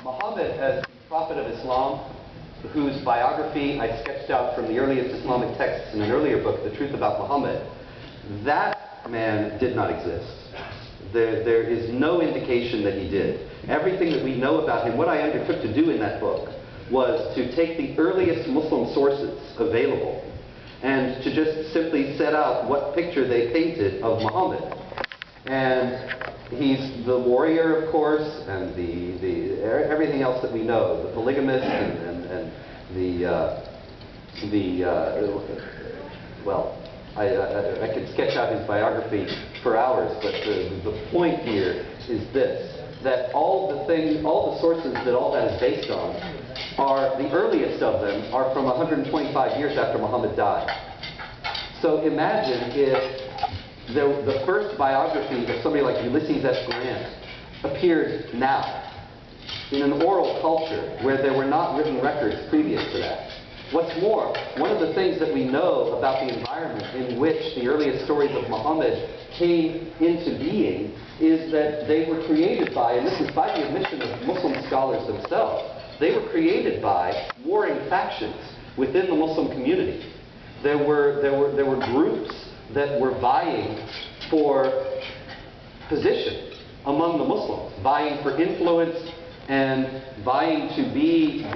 Muhammad as the prophet of Islam, whose biography I sketched out from the earliest Islamic texts in an earlier book, The Truth About Muhammad, that man did not exist. There is no indication that he did. Everything that we know about him, what I undertook to do in that book was to take the earliest Muslim sources available and to just simply set out what picture they painted of Muhammad. And he's the warrior, of course, and everything else that we know, the polygamist and well, I could sketch out his biography for hours, but the point here is this, that all the sources that all that is based on are, the earliest of them are from 125 years after Muhammad died. So imagine if the first biography of somebody like Ulysses S. Grant appeared now in an oral culture where there were not written records previous to that. What's more, one of the things that we know about the environment in which the earliest stories of Muhammad came into being is that they were created by, and this is by the admission of Muslim scholars themselves, they were created by warring factions within the Muslim community. There were groups that were vying for position among the Muslims, vying for influence and vying to be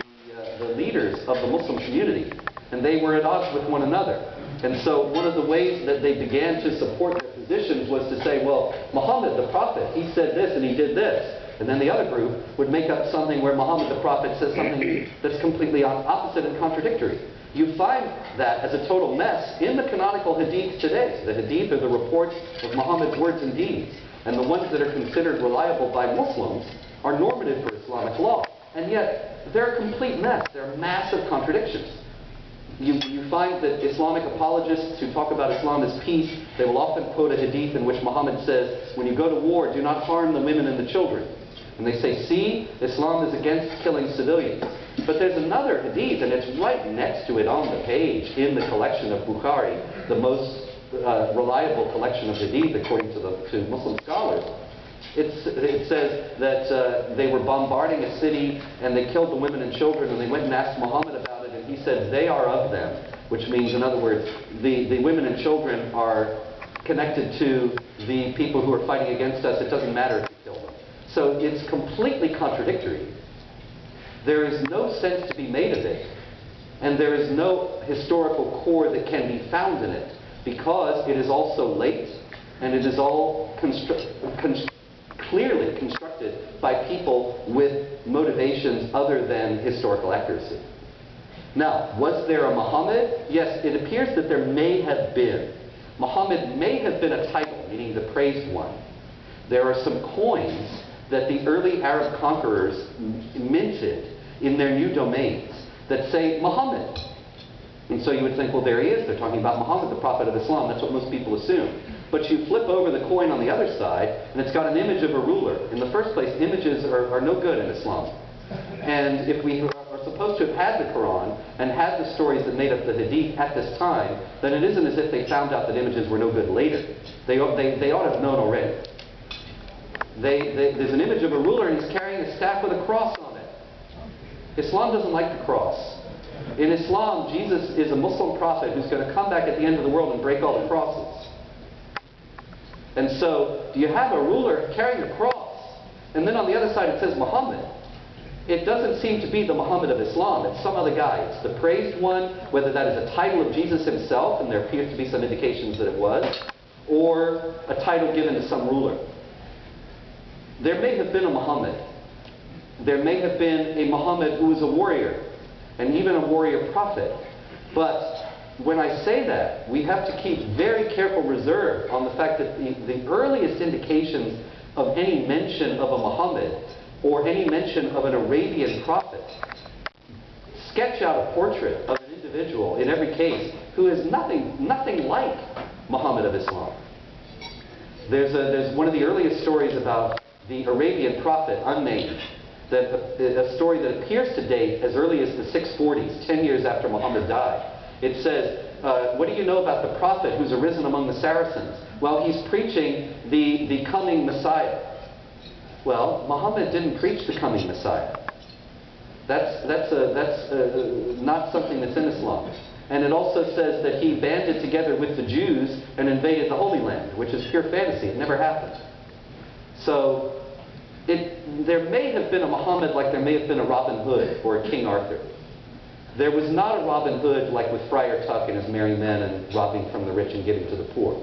the leaders of the Muslim community. And they were at odds with one another. And so one of the ways that they began to support their positions was to say, well, Muhammad the prophet, he said this and he did this. And then the other group would make up something where Muhammad the prophet says something that's completely opposite and contradictory. You find that as a total mess in the canonical hadith today. The hadith are the reports of Muhammad's words and deeds. And the ones that are considered reliable by Muslims are normative for Islamic law. And yet, they're a complete mess. They're massive contradictions. You find that Islamic apologists who talk about Islam as peace, they will often quote a hadith in which Muhammad says, when you go to war, do not harm the women and the children. And they say, see, Islam is against killing civilians. But there's another hadith, and it's right next to it on the page in the collection of Bukhari, the most reliable collection of hadith according to Muslim scholars. It says that they were bombarding a city and they killed the women and children, and they went and asked Muhammad about it, and he said, they are of them. Which means, in other words, the women and children are connected to the people who are fighting against us. It doesn't matter if you kill them. So it's completely contradictory. There is no sense to be made of it, and there is no historical core that can be found in it, because it is also late, and it is all clearly constructed by people with motivations other than historical accuracy. Now, was there a Muhammad? Yes, it appears that there may have been. Muhammad may have been a title, meaning the praised one. There are some coins that the early Arab conquerors minted in their new domains that say Muhammad. And so you would think, well, there he is. They're talking about Muhammad, the prophet of Islam. That's what most people assume. But you flip over the coin on the other side, and it's got an image of a ruler. In the first place, images are no good in Islam. And if we are supposed to have had the Quran and had the stories that made up the Hadith at this time, then it isn't as if they found out that images were no good later. They ought to have known already. There's an image of a ruler, and he's carrying a staff with a cross on it. Islam doesn't like the cross. In Islam, Jesus is a Muslim prophet who's going to come back at the end of the world and break all the crosses. And so, you have a ruler carrying a cross, and then on the other side it says Muhammad. It doesn't seem to be the Muhammad of Islam. It's some other guy. It's the praised one, whether that is a title of Jesus himself, and there appears to be some indications that it was, or a title given to some ruler. There may have been a Muhammad. There may have been a Muhammad who was a warrior, and even a warrior prophet. But when I say that, we have to keep very careful reserve on the fact that the earliest indications of any mention of a Muhammad or any mention of an Arabian prophet sketch out a portrait of an individual in every case who is nothing like Muhammad of Islam. There's one of the earliest stories about the Arabian prophet, unnamed, a story that appears to date as early as the 640s, 10 years after Muhammad died. It says, what do you know about the prophet who's arisen among the Saracens? Well, he's preaching the coming Messiah. Well, Muhammad didn't preach the coming Messiah. That's not something that's in Islam. And it also says that he banded together with the Jews and invaded the Holy Land, which is pure fantasy. It never happened. So there may have been a Muhammad like there may have been a Robin Hood or a King Arthur. There was not a Robin Hood like with Friar Tuck and his merry men and robbing from the rich and giving to the poor.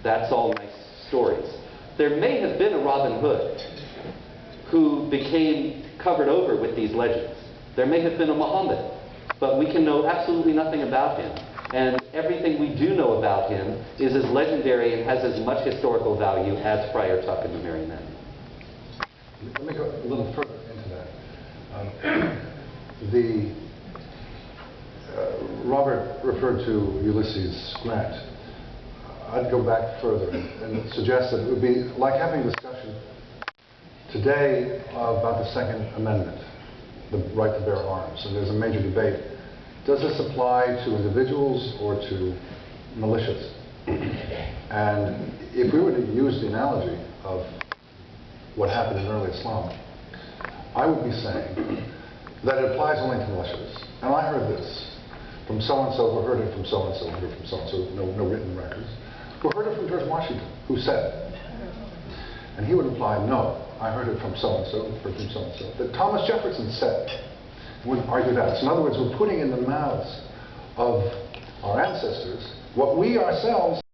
That's all nice stories. There may have been a Robin Hood who became covered over with these legends. There may have been a Muhammad, but we can know absolutely nothing about him. And everything we do know about him is as legendary and has as much historical value as Friar Tuck and the Merry Men. Let me go a little further into that. Robert referred to Ulysses Grant. I'd go back further and suggest that it would be like having a discussion today about the Second Amendment, the right to bear arms. And there's a major debate. Does this apply to individuals or to militias? And if we were to use the analogy of what happened in early Islam, I would be saying that it applies only to militias. And I heard this from so-and-so, who heard it from so-and-so, who heard it from so-and-so, no written records, who heard it from George Washington, who said, and he would imply, no, I heard it from so-and-so, heard it from so-and-so, that Thomas Jefferson said, would argue that. So in other words, we're putting in the mouths of our ancestors what we ourselves